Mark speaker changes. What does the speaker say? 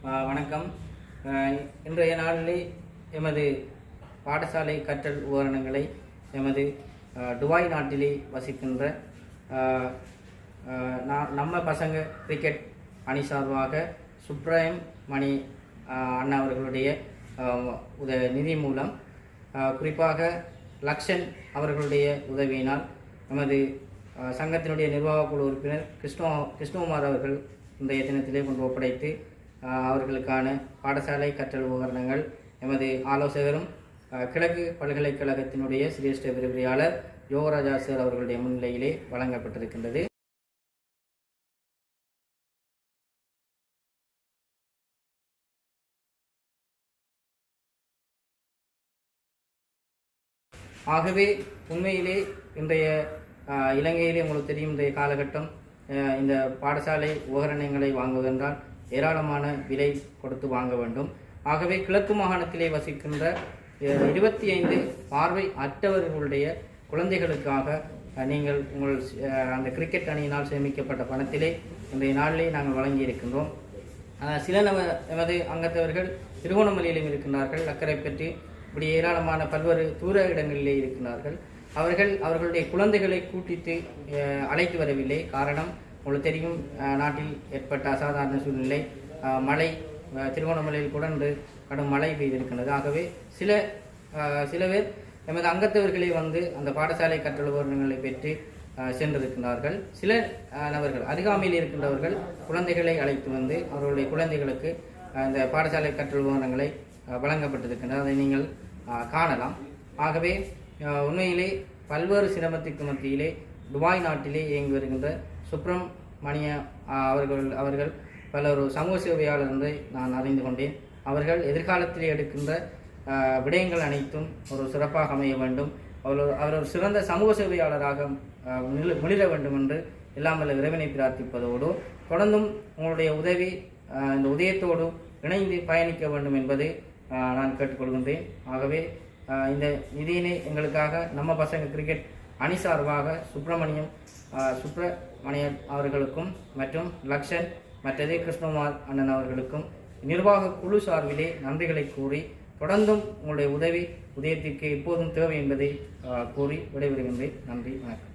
Speaker 1: வணக்கம். இன்றைய நாளிலே எமது பாடசாலை கற்றல் உபகரணங்களை எமது துபாய் நாட்டிலே வசிக்கின்ற நம்ம பசங்க கிரிக்கெட் அணி சார்பாக சுப்ரயம் மணி அண்ணா அவர்களுடைய நிதி மூலம் குறிப்பாக லக்ஷன் அவர்களுடைய உதவியினால் நமது சங்கத்தினுடைய நிர்வாக குழு உறுப்பினர் கிருஷ்ணகுமார் அவர்கள் இன்றைய தினத்திலே கொண்டு ஒப்படைத்து அவர்களுக்கான பாடசாலை கற்றல் உபகரணங்கள் எமது ஆலோசகரும் கிழக்கு பல்கலைக்கழகத்தினுடைய சிரேஷ்ட விரிவுரையாளர் யோகராஜா சார் அவர்களுடைய முன்னிலையிலே வழங்கப்பட்டிருக்கின்றது. ஆகவே உண்மையிலே இன்றைய இலங்கையிலே உங்களுக்கு தெரியும், இன்றைய காலகட்டம் இந்த பாடசாலை உபகரணங்களை வாங்குவதென்றால் ஏராளமான விலை கொடுத்து வாங்க வேண்டும். ஆகவே கிழக்கு மாகாணத்திலே வசிக்கின்ற 25 பார்வை அற்றவர்களுடைய குழந்தைகளுக்காக நீங்கள் உங்கள் அந்த கிரிக்கெட் அணியினால் சேமிக்கப்பட்ட பணத்திலே இன்றைய நாளிலே நாங்கள் வழங்கியிருக்கின்றோம். சில எமது அங்கத்தவர்கள் திருகோணமலையிலும் இருக்கின்றார்கள், அக்கரைப்பற்றி இப்படி ஏராளமான பல்வேறு தூர இடங்களிலே இருக்கின்றார்கள். அவர்களுடைய குழந்தைகளை கூட்டிட்டு அழைத்து வரவில்லை. காரணம் உங்களுக்கு தெரியும், நாட்டில் ஏற்பட்ட அசாதாரண சூழ்நிலை, மழை திருகோணமலையில் கூட கடும் மழை பெய்திருக்கின்றது. ஆகவே சில பேர் எமது அங்கத்தவர்களே வந்து அந்த பாடசாலை கற்றல் உபகரணங்களை பெற்று சென்றிருக்கின்றார்கள். சில நபர்கள் அருகாமையில் இருக்கின்றவர்கள் குழந்தைகளை அழைத்து வந்து அவர்களுடைய குழந்தைகளுக்கு இந்த பாடசாலை கற்றல் உபகரணங்களை வழங்கப்பட்டிருக்கின்றன, அதை நீங்கள் காணலாம். ஆகவே உண்மையிலே பல்வேறு சிரமத்திற்கு மத்தியிலே துபாய் நாட்டிலே இயங்கி வருகின்ற சுப்ரமணிய அவர்கள் பல ஒரு சமூக சேவையாளர் என்று நான் அறிந்து கொண்டேன். அவர்கள் எதிர்காலத்திலே எடுக்கின்ற விடயங்கள் அனைத்தும் ஒரு சிறப்பாக அமைய வேண்டும், அவர் ஒரு சிறந்த சமூக சேவையாளராக மிளிர வேண்டும் என்று எல்லாம் வல்ல இறைவனை பிரார்த்திப்பதோடு தொடர்ந்தும் உங்களுடைய உதவி இந்த உதயத்தோடு இணைந்து பயணிக்க வேண்டும் என்பதை நான் கேட்டுக்கொள்கின்றேன். ஆகவே இந்த நிதியினை எங்களுக்காக நம்ம பசங்க கிரிக்கெட் அணி சார்பாக சுப்பிரமணியன் அவர்களுக்கும் மற்றும் லக்ஷன் மற்றது கிருஷ்ணகுமார் அண்ணன் அவர்களுக்கும் நிர்வாக குழு சார்பிலே நன்றிகளை கூறி தொடர்ந்தும் உங்களுடைய உதவி உதயத்திற்கு எப்போதும் தேவை என்பதை கூறி விடைபெறுகின்றேன். நன்றி, வணக்கம்.